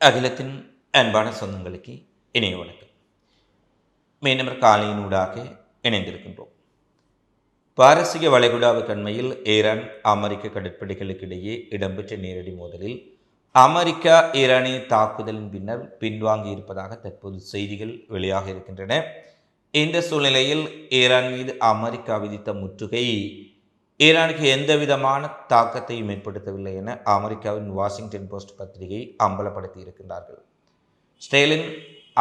அகிலத்தின் அன்பான சொந்தங்களுக்கு இணைய வணக்கம். மீண்டும் காலையினூடாக இணைந்திருக்கின்றோம். பாரசீக வளைகுடாவுக்கு அண்மையில் ஈரான் அமெரிக்க கடற்படைகளுக்கு இடையே இடம்பெற்ற நேரடி மோதலில் அமெரிக்கா ஈரானிய தாக்குதலின் பின்னர் பின்வாங்கி இருப்பதாக தற்போது செய்திகள் வெளியாக இருக்கின்றன. இந்த சூழ்நிலையில் ஈரான் மீது அமெரிக்கா விதித்த முற்றுகை ஈரானுக்கு எந்த விதமான தாக்கத்தையும் ஏற்படுத்தவில்லை என அமெரிக்காவின் வாஷிங்டன் போஸ்ட் பத்திரிகை அம்பலப்படுத்தி இருக்கின்றார்கள். இஸ்ரேலின்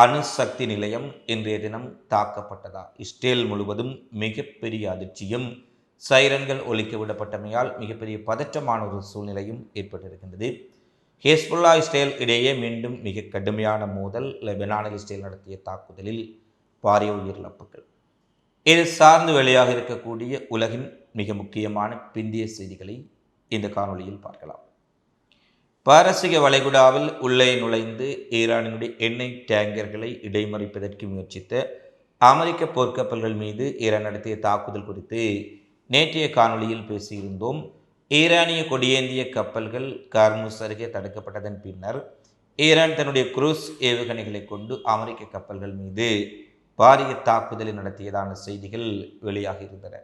அணுசக்தி நிலையம் இன்றைய தினம் தாக்கப்பட்டதா? இஸ்ரேல் முழுவதும் மிகப்பெரிய அதிர்ச்சியும் சைரன்கள் ஒலிக்க விடப்பட்டமையால் மிகப்பெரிய பதற்றமான ஒரு சூழ்நிலையும் ஏற்பட்டிருக்கின்றது. ஹெஸ்புல்லா இஸ்ரேல் இடையே மீண்டும் மிக கடுமையான மோதல். லெபனானில் இஸ்ரேல் நடத்திய தாக்குதலில் பாரிய உயிரிழப்புகள். இது சார்ந்து வெளியாக இருக்கக்கூடிய உலகின் மிக முக்கியமான பிந்திய செய்திகளை இந்த காணொளியில் பார்க்கலாம். பாரசீக வளைகுடாவில் உள்ளே நுழைந்து ஈரானினுடைய எண்ணெய் டேங்கர்களை இடைமறிப்பதற்கு முயற்சித்த அமெரிக்க போர்க்கப்பல்கள் மீது ஈரான் நடத்திய தாக்குதல் குறித்து நேற்றைய காணொளியில் பேசியிருந்தோம். ஈரானிய கொடியேந்திய கப்பல்கள் கார்முஸ் அருகே தடுக்கப்பட்டதன் பின்னர் ஈரான் தன்னுடைய குரூஸ் ஏவுகணைகளை கொண்டு அமெரிக்க கப்பல்கள் மீது பாரிய தாக்குதலை நடத்தியதான செய்திகள் வெளியாக இருந்தன.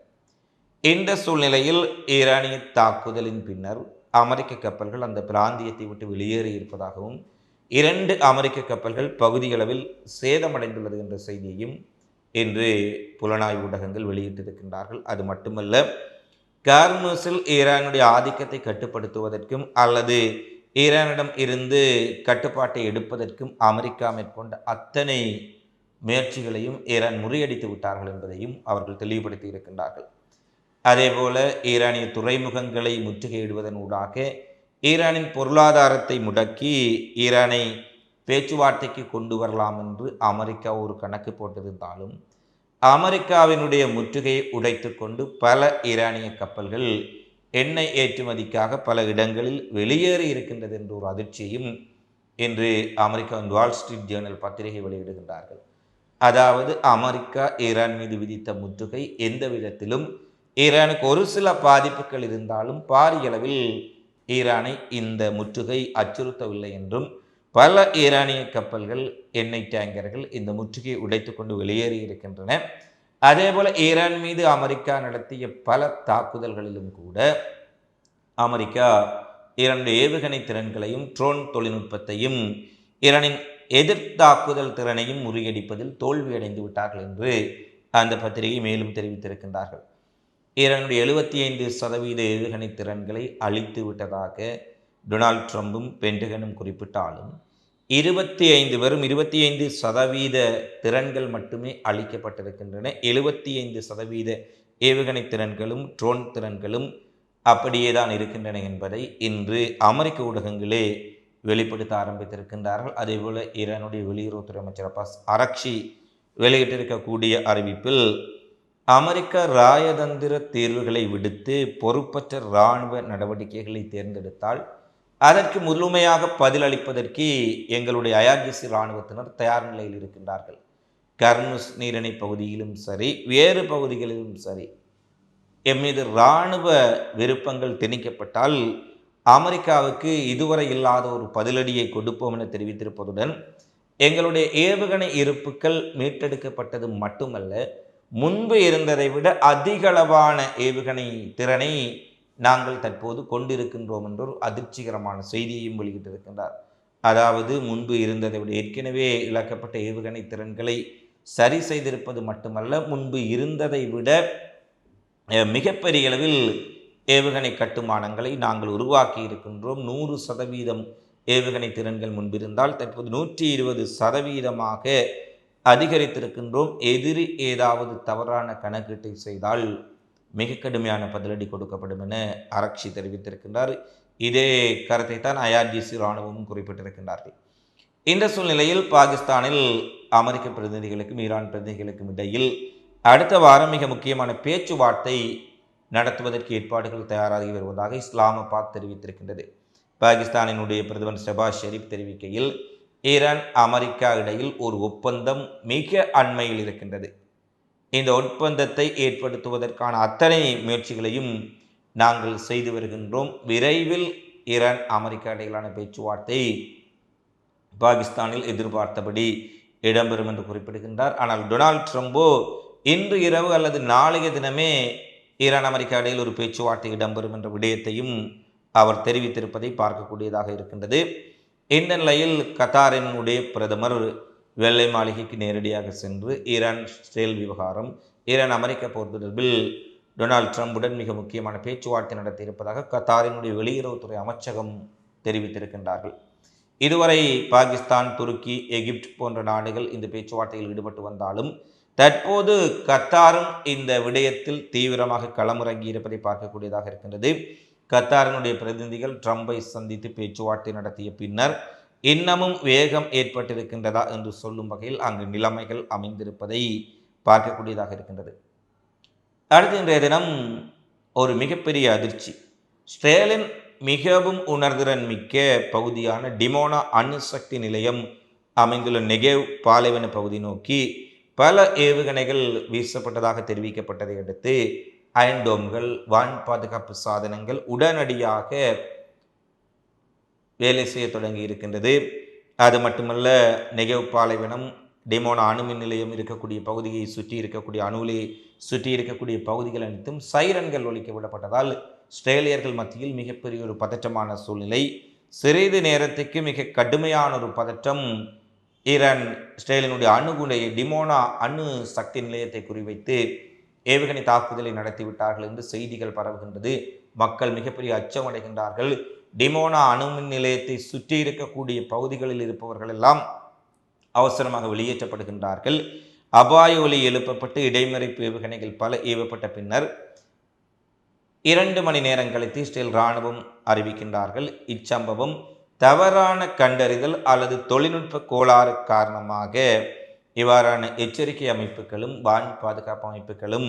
இந்த சூழ்நிலையில் ஈரானிய தாக்குதலின் பின்னர் அமெரிக்க கப்பல்கள் அந்த பிராந்தியத்தை விட்டு வெளியேறி இருப்பதாகவும் 2 அமெரிக்க கப்பல்கள் பகுதியளவில் சேதமடைந்துள்ளது என்ற செய்தியையும் இன்று புலனாய்வு ஊடகங்கள் வெளியிட்டிருக்கின்றார்கள். அது மட்டுமல்ல, கார்மூஸில் ஈரானுடைய ஆதிக்கத்தை கட்டுப்படுத்துவதற்கும் அல்லது ஈரானிடம் இருந்து கட்டுப்பாட்டை எடுப்பதற்கும் அமெரிக்கா மேற்கொண்ட அத்தனை முயற்சிகளையும் ஈரான் முறியடித்து விட்டார்கள் என்பதையும் அவர்கள் தெளிவுபடுத்தி இருக்கின்றார்கள். அதேபோல ஈரானிய துறைமுகங்களை முற்றுகையிடுவதன் ஊடாக ஈரானின் பொருளாதாரத்தை முடக்கி ஈரானை பேச்சுவார்த்தைக்கு கொண்டு வரலாம் என்று அமெரிக்கா ஒரு கணக்கு போட்டிருந்தாலும் அமெரிக்காவினுடைய முற்றுகையை உடைத்து கொண்டு பல ஈரானிய கப்பல்கள் எண்ணெய் ஏற்றுமதிக்காக பல இடங்களில் வெளியேறி இருக்கின்றது என்ற ஒரு அதிர்ச்சியையும் இன்று அமெரிக்காவின் வால் ஸ்ட்ரீட் ஜேர்னல் பத்திரிகை வெளியிடுகின்றார்கள். அதாவது அமெரிக்கா ஈரான் மீது விதித்த முற்றுகை எந்த விதத்திலும் ஈரானுக்கு ஒரு சில பாதிப்புகள் இருந்தாலும் பாரியளவில் ஈரானை இந்த முற்றுகை அச்சுறுத்தவில்லை என்றும் பல ஈரானிய கப்பல்கள் எண்ணெய் டேங்கர்கள் இந்த முற்றுகையை உடைத்து கொண்டு வெளியேறி இருக்கின்றன. அதேபோல ஈரான் மீது அமெரிக்கா நடத்திய பல தாக்குதல்களிலும் கூட அமெரிக்கா ஈரானுடைய ஏவுகணை திறன்களையும் ட்ரோன் தொழில்நுட்பத்தையும் ஈரானின் எதிர்த்தாக்குதல் திறனையும் முறியடிப்பதில் தோல்வியடைந்து விட்டார்கள் என்று அந்த பத்திரிகை மேலும் தெரிவித்திருக்கின்றார்கள். ஈரானுடைய 75% ஏவுகணை திறன்களை அழித்து விட்டதாக டொனால்ட் ட்ரம்பும் பென்டகனும் குறிப்பிட்டாலும் 25% திறன்கள் மட்டுமே அளிக்கப்பட்டிருக்கின்றன. 75% ஏவுகணை திறன்களும் ட்ரோன் திறன்களும் அப்படியே தான் இருக்கின்றன என்பதை இன்று அமெரிக்க ஊடகங்களே வெளிப்படுத்த ஆரம்பித்திருக்கின்றார்கள். அதேபோல ஈரானுடைய வெளியுறவுத்துறை அமைச்சர் அப்பாஸ் அரக்ஷி வெளியிட்டிருக்கக்கூடிய அறிவிப்பில் அமெரிக்க ராயதந்திர தீர்வுகளை விடுத்து பொறுப்பற்ற இராணுவ நடவடிக்கைகளை தேர்ந்தெடுத்தால் அதற்கு முழுமையாக பதிலளிப்பதற்கு எங்களுடைய ஐஆர்ஜிசி இராணுவத்தினர் தயார் நிலையில் இருக்கின்றார்கள். கர்முஸ் நீரிணை பகுதியிலும் சரி வேறு பகுதிகளிலும் சரி எம் மீது இராணுவ விருப்பங்கள் திணிக்கப்பட்டால் அமெரிக்காவுக்கு இதுவரை இல்லாத ஒரு பதிலடியை கொடுப்போம் என தெரிவித்திருப்பதுடன் எங்களுடைய ஏவுகணை இருப்புக்கள் மீட்டெடுக்கப்பட்டது மட்டுமல்ல, முன்பு இருந்ததை விட அதிகளவான ஏவுகணை திறனை நாங்கள் தற்போது கொண்டிருக்கின்றோம் என்ற ஒரு அதிர்ச்சிகரமான செய்தியையும் வெளியிட்டிருக்கின்றார். அதாவது முன்பு இருந்ததை விட ஏற்கனவே இழக்கப்பட்ட ஏவுகணை திறன்களை சரி செய்திருப்பது மட்டுமல்ல, முன்பு இருந்ததை விட மிகப்பெரிய அளவில் ஏவுகணை கட்டுமானங்களை நாங்கள் உருவாக்கி இருக்கின்றோம். 100% ஏவுகணை திறன்கள் முன்பிருந்தால் தற்போது 120% அதிகரித்திருக்கின்றோம். எதிரி ஏதாவது தவறான கணக்கீட்டை செய்தால் மிக கடுமையான பதிலடி கொடுக்கப்படும் என அரக்ஷி தெரிவித்திருக்கின்றார். இதே கருத்தை தான் ஐஆர்ஜிசி இராணுவமும் குறிப்பிட்டிருக்கின்றார்கள். இந்த சூழ்நிலையில் பாகிஸ்தானில் அமெரிக்க பிரதிநிதிகளுக்கும் ஈரான் பிரதிநிதிகளுக்கும் இடையில் அடுத்த வாரம் மிக முக்கியமான பேச்சுவார்த்தை நடத்துவதற்கு ஏற்பாடுகள் தயாராகி வருவதாக இஸ்லாமாபாத் தெரிவித்திருக்கின்றது. பாகிஸ்தானினுடைய பிரதமர் ஷெபாஸ் ஷெரீப் தெரிவிக்கையில் ஈரான் அமெரிக்கா இடையில் ஒரு ஒப்பந்தம் மிக அண்மையில் இருக்கின்றது. இந்த ஒப்பந்தத்தை ஏற்படுத்துவதற்கான அத்தனை முயற்சிகளையும் நாங்கள் செய்து வருகின்றோம். விரைவில் ஈரான் அமெரிக்கா இடையிலான பேச்சுவார்த்தை பாகிஸ்தானில் எதிர்பார்த்தபடி இடம்பெறும் என்று குறிப்பிடுகின்றார். ஆனால் டொனால்ட் ட்ரம்போ இன்று இரவு அல்லது நாளைய தினமே ஈரான் அமெரிக்கா இடையில் ஒரு பேச்சுவார்த்தை இடம்பெறும் என்ற விடயத்தையும் அவர் தெரிவித்திருப்பதை பார்க்கக்கூடியதாக இருக்கின்றது. இந்த நிலையில் கத்தாரினுடைய பிரதமர் வெள்ளை மாளிகைக்கு நேரடியாக சென்று ஈரான் இஸ்ரேல் விவகாரம், ஈரான் அமெரிக்க போர் தொடர்பில் டொனால்ட் ட்ரம்புடன் மிக முக்கியமான பேச்சுவார்த்தை நடத்தியிருப்பதாக கத்தாரினுடைய வெளியுறவுத்துறை அமைச்சகம் தெரிவித்திருக்கின்றார்கள். இதுவரை பாகிஸ்தான், துருக்கி, எகிப்து போன்ற நாடுகள் இந்த பேச்சுவார்த்தையில் ஈடுபட்டு வந்தாலும் தற்போது கத்தாரும் இந்த விடயத்தில் தீவிரமாக களமிறங்கி இருப்பதை பார்க்கக்கூடியதாக இருக்கின்றது. கத்தாரினுடைய பிரதிநிதிகள் ட்ரம்பை சந்தித்து பேச்சுவார்த்தை நடத்திய பின்னர் இன்னமும் வேகம் ஏற்பட்டிருக்கின்றதா என்று சொல்லும் வகையில் அங்கு நிலைமைகள் அமைந்திருப்பதை பார்க்கக்கூடியதாக இருக்கின்றது. அடுத்த இன்றைய தினம் ஒரு மிகப்பெரிய அதிர்ச்சி. இஸ்ரேலின் மிகவும் உணர்திறன் மிக்க பகுதியான டிமோனா அணுசக்தி நிலையம் அமைந்துள்ள நெகேவ் பாலைவன பகுதி நோக்கி பல ஏவுகணைகள் வீசப்பட்டதாக தெரிவிக்கப்பட்டதை அடுத்து அயன்டோம்கள், வான் பாதுகாப்பு சாதனங்கள் உடனடியாக வேலை செய்ய தொடங்கி இருக்கின்றது. அது மட்டுமல்ல, நெகேவ் பாலைவனம், டிமோனா அணுமின் நிலையம் இருக்கக்கூடிய பகுதியை சுற்றி இருக்கக்கூடிய அணுவிலே சுற்றி இருக்கக்கூடிய பகுதிகள் அனைத்தும் சைரன்கள் ஒலிக்க விடப்பட்டதால் இஸ்ரேலியர்கள் மத்தியில் மிகப்பெரிய ஒரு பதற்றமான சூழ்நிலை. சிறிது நேரத்துக்கு மிக கடுமையான ஒரு பதற்றம். ஈரான் இஸ்ரேலினுடைய அணுகுடைய டிமோனா அணு சக்தி நிலையத்தை குறிவைத்து ஏவுகணை தாக்குதலை நடத்திவிட்டார்கள் என்று செய்திகள் பரவுகின்றது. மக்கள் மிகப்பெரிய அச்சமடைகின்றார்கள். டிமோனா அணுமின் நிலையத்தை சுற்றி இருக்கக்கூடிய பகுதிகளில் இருப்பவர்கள் எல்லாம் அவசரமாக வெளியேற்றப்படுகின்றார்கள். அபாய ஒலி எழுப்பப்பட்டு இடைமறிப்பு ஏவுகணைகள் பல ஏவப்பட்ட பின்னர் 2 மணி நேரம் கழித்து இஸ்ரேல் இராணுவம் அறிவிக்கின்றார்கள். இச்சம்பவம் தவறான கண்டறிதல் அல்லது தொழில்நுட்ப கோளாறு காரணமாக இவ்வாறான எச்சரிக்கை அமைப்புகளும் வான் பாதுகாப்பு அமைப்புகளும்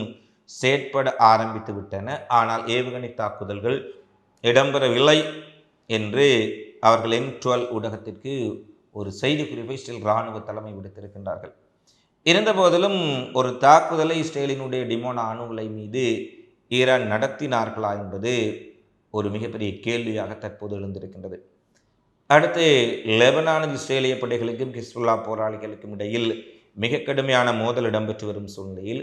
செயற்பட ஆரம்பித்து விட்டன. ஆனால் ஏவுகணை தாக்குதல்கள் இடம்பெறவில்லை என்று அவர்கள் N12 ஊடகத்திற்கு ஒரு செய்தி குறிப்பை இஸ்ரேல் இராணுவ தலைமை விடுத்திருக்கின்றார்கள். இருந்தபோதிலும் ஒரு தாக்குதலை இஸ்ரேலினுடைய டிமோனா அணு உலை மீது ஈரான் நடத்தினார்களா என்பது ஒரு மிகப்பெரிய கேள்வியாக தற்போது எழுந்திருக்கின்றது. அடுத்து, லெபனானில் இஸ்ரேலிய படைகளுக்கும் ஹிஸ்புல்லா போராளிகளுக்கும் இடையில் மிக கடுமையான மோதல் இடம்பெற்று வரும் சூழ்நிலையில்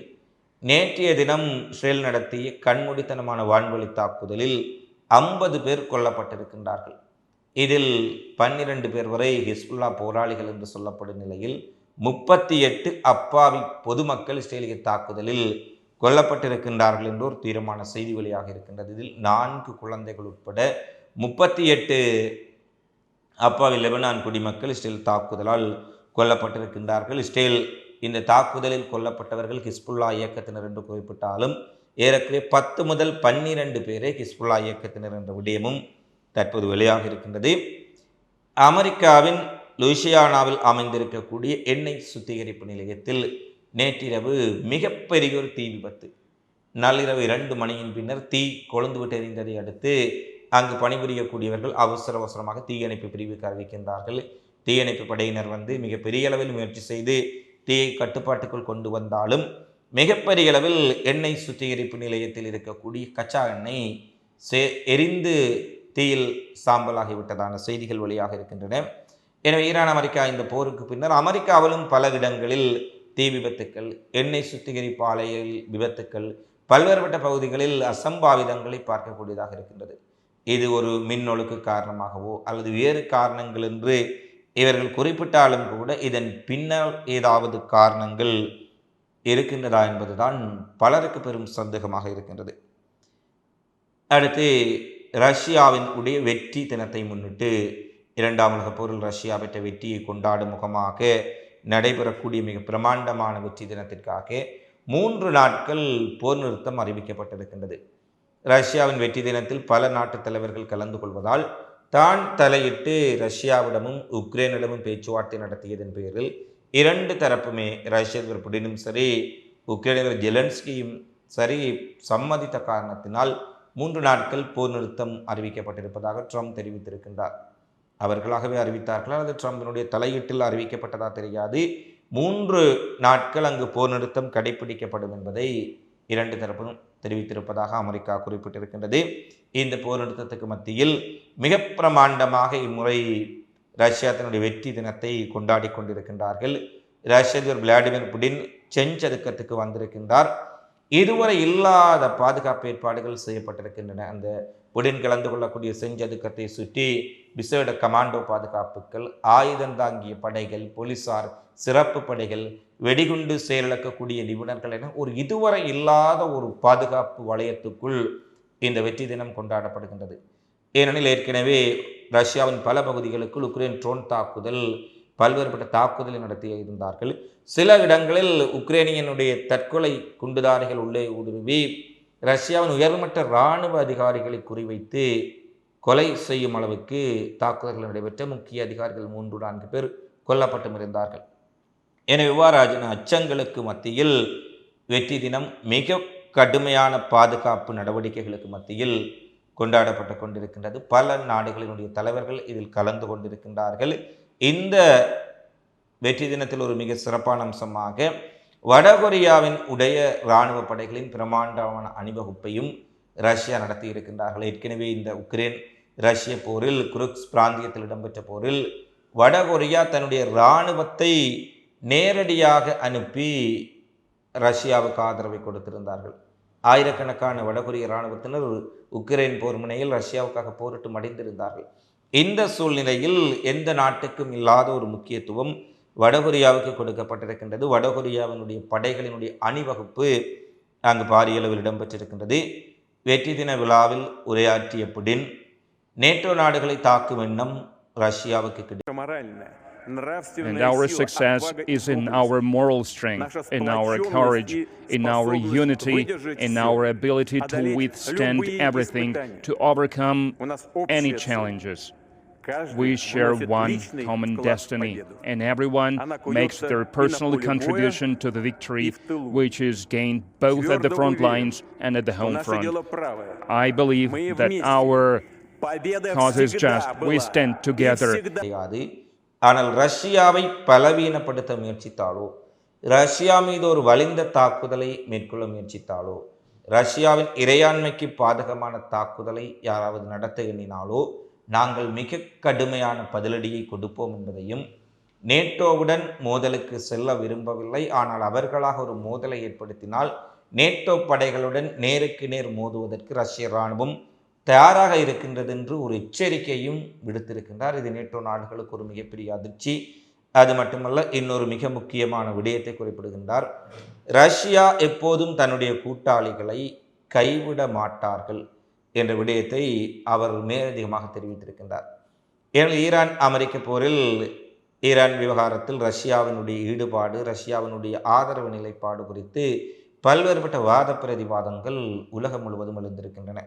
நேற்றைய தினம் இஸ்ரேல் நடத்திய கண்மூடித்தனமான வான்வழி தாக்குதலில் 50 பேர் கொல்லப்பட்டிருக்கின்றார்கள். இதில் 12 பேர் வரை ஹிஸ்புல்லா போராளிகள் என்று சொல்லப்படும் நிலையில் 38 அப்பாவி பொதுமக்கள் இஸ்ரேலிய தாக்குதலில் கொல்லப்பட்டிருக்கின்றார்கள் என்று ஒரு தீரமான செய்தி வெளியாக இருக்கின்றது. இதில் 4 குழந்தைகள் உட்பட 38 அப்பாவி லெபனான் குடிமக்கள் இஸ்ரேல் தாக்குதலால் கொல்லப்பட்டிருக்கின்றார்கள். இஸ்ரேல் இந்த தாக்குதலில் கொல்லப்பட்டவர்கள் ஹிஸ்புல்லா இயக்கத்தினர் என்று குறிப்பிட்டாலும் ஏறக்குறைய 10 முதல் 12 பேரே ஹிஸ்புல்லா இயக்கத்தினர் என்ற விடயமும் தற்போது வெளியாக இருக்கின்றது. அமெரிக்காவின் லூசியானாவில் அமைந்திருக்கக்கூடிய எண்ணெய் சுத்திகரிப்பு நிலையத்தில் நேற்றிரவு மிகப்பெரிய ஒரு தீ விபத்து. நள்ளிரவு 2 மணியின் பின்னர் தீ கொழுந்துவிட்டு எறிந்ததை அடுத்து அங்கு பணிபுரியக்கூடியவர்கள் அவசரமாக தீயணைப்பு பிரிவுக்கு அறிவிக்கின்றார்கள். தீயணைப்பு படையினர் மிகப்பெரிய அளவில் முயற்சி செய்து தீயை கட்டுப்பாட்டுக்குள் கொண்டு வந்தாலும் மிகப்பெரிய அளவில் எண்ணெய் சுத்திகரிப்பு நிலையத்தில் இருக்கக்கூடிய கச்சா எண்ணெய் எரிந்து தீயில் சாம்பலாகிவிட்டதான செய்திகள் வெளியாக இருக்கின்றன. எனவே ஈரான் அமெரிக்கா இந்த போருக்கு பின்னர் அமெரிக்காவிலும் பல இடங்களில் தீ விபத்துக்கள், எண்ணெய் சுத்திகரிப்பு ஆலைய விபத்துக்கள், பல்வேறுபட்ட பகுதிகளில் அசம்பாவிதங்களை பார்க்கக்கூடியதாக இருக்கின்றது. இது ஒரு மின்னொழுக்கு காரணமாகவோ அல்லது வேறு காரணங்கள் என்று இவர்கள் குறிப்பிட்டாலும் கூட இதன் பின்னால் ஏதாவது காரணங்கள் இருக்கின்றதா என்பதுதான் பலருக்கு பெரும் சந்தேகமாக இருக்கின்றது. அடுத்து, ரஷ்யாவின் உடைய வெற்றி தினத்தை முன்னிட்டு 2ஆம் உலகப் போரில் ரஷ்யா பெற்ற வெற்றியை கொண்டாடும் முகமாக நடைபெறக்கூடிய மிக பிரமாண்டமான வெற்றி தினத்திற்காக 3 நாட்கள் போர் நிறுத்தம் அறிவிக்கப்பட்டிருக்கின்றது. ரஷ்யாவின் வெற்றி தினத்தில் பல நாட்டு தலைவர்கள் கலந்து கொள்வதால் தான் தலையிட்டு ரஷ்யாவிடமும் உக்ரைனிடமும் பேச்சுவார்த்தை நடத்தியதன் பேரில் 2 தரப்புமே, ரஷ்ய அதிபர் புடினும் சரி உக்ரைன் அதிபர் ஜெலன்ஸ்கியும் சரி சம்மதித்த காரணத்தினால் 3 நாட்கள் போர் நிறுத்தம் அறிவிக்கப்பட்டிருப்பதாக ட்ரம்ப் தெரிவித்திருக்கின்றார். அவர்களாகவே அறிவித்தார்களா அல்லது ட்ரம்பினுடைய தலையீட்டில் அறிவிக்கப்பட்டதா தெரியாது. 3 நாட்கள் அங்கு போர் நிறுத்தம் கடைபிடிக்கப்படும் என்பதை 2 தரப்பும் தெரிவித்திருப்பதாக அமெரிக்கா குறிப்பிட்டிருக்கின்றது. இந்த போர் நிறுத்தத்துக்கு மத்தியில் மிக பிரமாண்டமாக இம்முறை ரஷ்யா தன்னுடைய வெற்றி தினத்தை கொண்டாடி கொண்டிருக்கின்றார்கள். ரஷ்ய அதிபர் விளாடிமிர் புடின் செஞ்சதுக்கத்துக்கு வந்திருக்கின்றார். இதுவரை இல்லாத பாதுகாப்பு ஏற்பாடுகள் செய்யப்பட்டிருக்கின்றன. அந்த புடின் கலந்து கொள்ளக்கூடிய செஞ்சதுக்கத்தை சுற்றி விசேட கமாண்டோ பாதுகாப்புகள், ஆயுதம் தாங்கிய படைகள், போலீசார், சிறப்பு படைகள், வெடிகுண்டு செயலிழக்கக்கூடிய நிபுணர்கள் என ஒரு இதுவரை இல்லாத ஒரு பாதுகாப்பு வளையத்துக்குள் இந்த வெற்றி தினம் கொண்டாடப்படுகின்றது. ஏனெனில் ஏற்கனவே ரஷ்யாவின் பல பகுதிகளுக்குள் உக்ரைன் ட்ரோன் தாக்குதல், பல்வேறுபட்ட தாக்குதலை நடத்தி இருந்தார்கள். சில இடங்களில் உக்ரைனியனுடைய தற்கொலை குண்டுதாரிகள் உள்ளே ஊடுருவி ரஷ்யாவின் உயர்மட்ட இராணுவ அதிகாரிகளை குறிவைத்து கொலை செய்யும் அளவுக்கு தாக்குதல்கள் நடைபெற்ற முக்கிய அதிகாரிகள் 3-4 பேர் கொல்லப்பட்டும் இருந்தார்கள். என இவ்வாறான அச்சங்களுக்கு மத்தியில் வெற்றி தினம் மிக கடுமையான பாதுகாப்பு நடவடிக்கைகளுக்கு மத்தியில் கொண்டாடப்பட்டு கொண்டிருக்கின்றது. பல நாடுகளினுடைய தலைவர்கள் இதில் கலந்து கொண்டிருக்கின்றார்கள். இந்த வெற்றி தினத்தில் ஒரு மிக சிறப்பான அம்சமாக வடகொரியாவின் உடைய இராணுவ படைகளின் பிரமாண்டமான அணிவகுப்பையும் ரஷ்யா நடத்தி இருக்கின்றார்கள். ஏற்கனவே இந்த உக்ரைன் ரஷ்ய போரில் குருக்ஸ் பிராந்தியத்தில் இடம்பெற்ற போரில் வடகொரியா தன்னுடைய இராணுவத்தை நேரடியாக அனுப்பி ரஷ்யாவுக்கு ஆதரவை கொடுத்திருந்தார்கள். ஆயிரக்கணக்கான வடகொரிய இராணுவத்தினர் உக்ரைன் போர் முனையில் ரஷ்யாவுக்காக போரிட்டு மடிந்திருந்தார்கள். இந்த சூழ்நிலையில் எந்த நாட்டுக்கும் இல்லாத ஒரு முக்கியத்துவம் வடகொரியாவுக்கு கொடுக்கப்பட்டிருக்கின்றது. வடகொரியாவினுடைய படைகளினுடைய அணிவகுப்பு அங்கு பாரிய அளவில் இடம்பெற்றிருக்கின்றது. வெற்றி தின விழாவில் உரையாற்றிய புடின் நேட்டோ நாடுகளை தாக்கும் எண்ணம் ரஷ்யாவுக்கு கிடைக்கும். And our success is in our moral strength, in our courage, in our unity, in our ability to withstand everything, to overcome any challenges. We share one common destiny, and everyone makes their personal contribution to the victory, which is gained both at the front lines and at the home front. I believe that our cause is just. We stand together. ஆனால் ரஷ்யாவை பலவீனப்படுத்த முயற்சித்தாலோ, Russia மீது ஒரு வலிந்த தாக்குதலை மேற்கொள்ள முயற்சித்தாலோ, ரஷ்யாவின் இறையாண்மைக்கு பாதகமான தாக்குதலை யாராவது நடத்த எண்ணினாலோ நாங்கள் மிக கடுமையான பதிலடியை கொடுப்போம் என்பதையும், நேட்டோவுடன் மோதலுக்கு செல்ல விரும்பவில்லை, ஆனால் அவர்களாக ஒரு மோதலை ஏற்படுத்தினால் நேட்டோ படைகளுடன் நேருக்கு நேர் மோதுவதற்கு ரஷ்ய இராணுவம் தயாராக இருக்கின்றது என்று ஒரு எச்சரிக்கையும் விடுத்திருக்கின்றார். இது நேட்டோ நாடுகளுக்கு ஒரு மிகப்பெரிய அதிர்ச்சி. அது மட்டுமல்ல, இன்னொரு மிக முக்கியமான விடயத்தை குறிப்பிடுகின்றார். ரஷ்யா எப்போதும் தன்னுடைய கூட்டாளிகளை கைவிட மாட்டார்கள் என்ற விடயத்தை அவர் மேலதிகமாக தெரிவித்திருக்கின்றார். ஏனெனில் ஈரான் அமெரிக்க போரில் ஈரான் விவகாரத்தில் ரஷ்யாவினுடைய ஈடுபாடு, ரஷ்யாவினுடைய ஆதரவு நிலைப்பாடு குறித்து பல்வேறுபட்ட வாத பிரதிவாதங்கள் உலகம் முழுவதும் எழுந்திருக்கின்றன.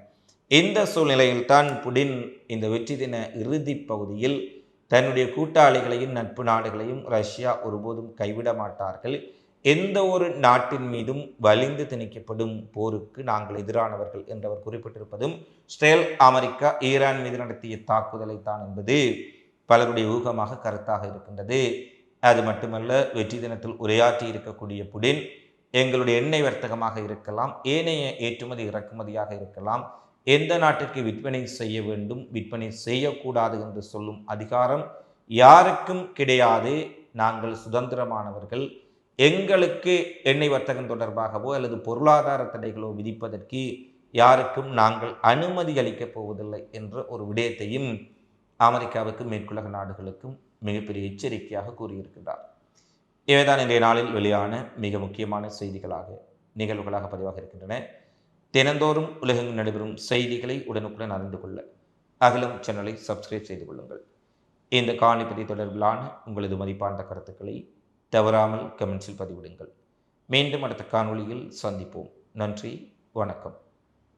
இந்த சூழ்நிலையில்தான் புடின் இந்த வெற்றி தின இறுதி பகுதியில் தன்னுடைய கூட்டாளிகளையும் நட்பு நாடுகளையும் ரஷ்யா ஒருபோதும் கைவிட மாட்டார்கள், எந்த ஒரு நாட்டின் மீதும் வலிந்து திணிக்கப்படும் போருக்கு நாங்கள் எதிரானவர்கள் என்றவர் குறிப்பிட்டிருப்பதும் இஸ்ரேல் அமெரிக்கா ஈரான் மீது நடத்திய தாக்குதலை தான் என்பது பலருடைய ஊகமாக கருத்தாக இருக்கின்றது. அது மட்டுமல்ல, வெற்றி தினத்தில் உரையாற்றி இருக்கக்கூடிய புடின் எங்களுடைய எண்ணெய் வர்த்தகமாக இருக்கலாம், ஏனைய ஏற்றுமதி இறக்குமதியாக இருக்கலாம், எந்த நாட்டிற்கு விற்பனை செய்ய வேண்டும், விற்பனை செய்யக்கூடாது என்று சொல்லும் அதிகாரம் யாருக்கும் கிடையாது. நாங்கள் சுதந்திரமானவர்கள். எங்களுக்கு எண்ணெய் வர்த்தகம் தொடர்பாகவோ அல்லது பொருளாதார தடைகளோ விதிப்பதற்கு யாருக்கும் நாங்கள் அனுமதி அளிக்கப் போவதில்லை என்ற ஒரு விடயத்தையும் அமெரிக்காவுக்கும் மேற்குலக நாடுகளுக்கும் மிகப்பெரிய எச்சரிக்கையாக கூறியிருக்கிறார். இவைதான் இன்றைய நாளில் வெளியான மிக முக்கியமான செய்திகளாக, நிகழ்வுகளாக பதிவாக இருக்கின்றன. தினந்தோறும் உலகெங்கும் நடைபெறும் செய்திகளை உடனுக்குடன் அறிந்து கொள்ள அகிலம் சேனலை சப்ஸ்கிரைப் செய்து கொள்ளுங்கள். இந்த காணொளி தொடர்பிலான உங்களது மதிப்பார்ந்த கருத்துக்களை தவறாமல் கமெண்ட்ஸில் பதிவிடுங்கள். மீண்டும் அடுத்த காணொளியில் சந்திப்போம். நன்றி, வணக்கம்.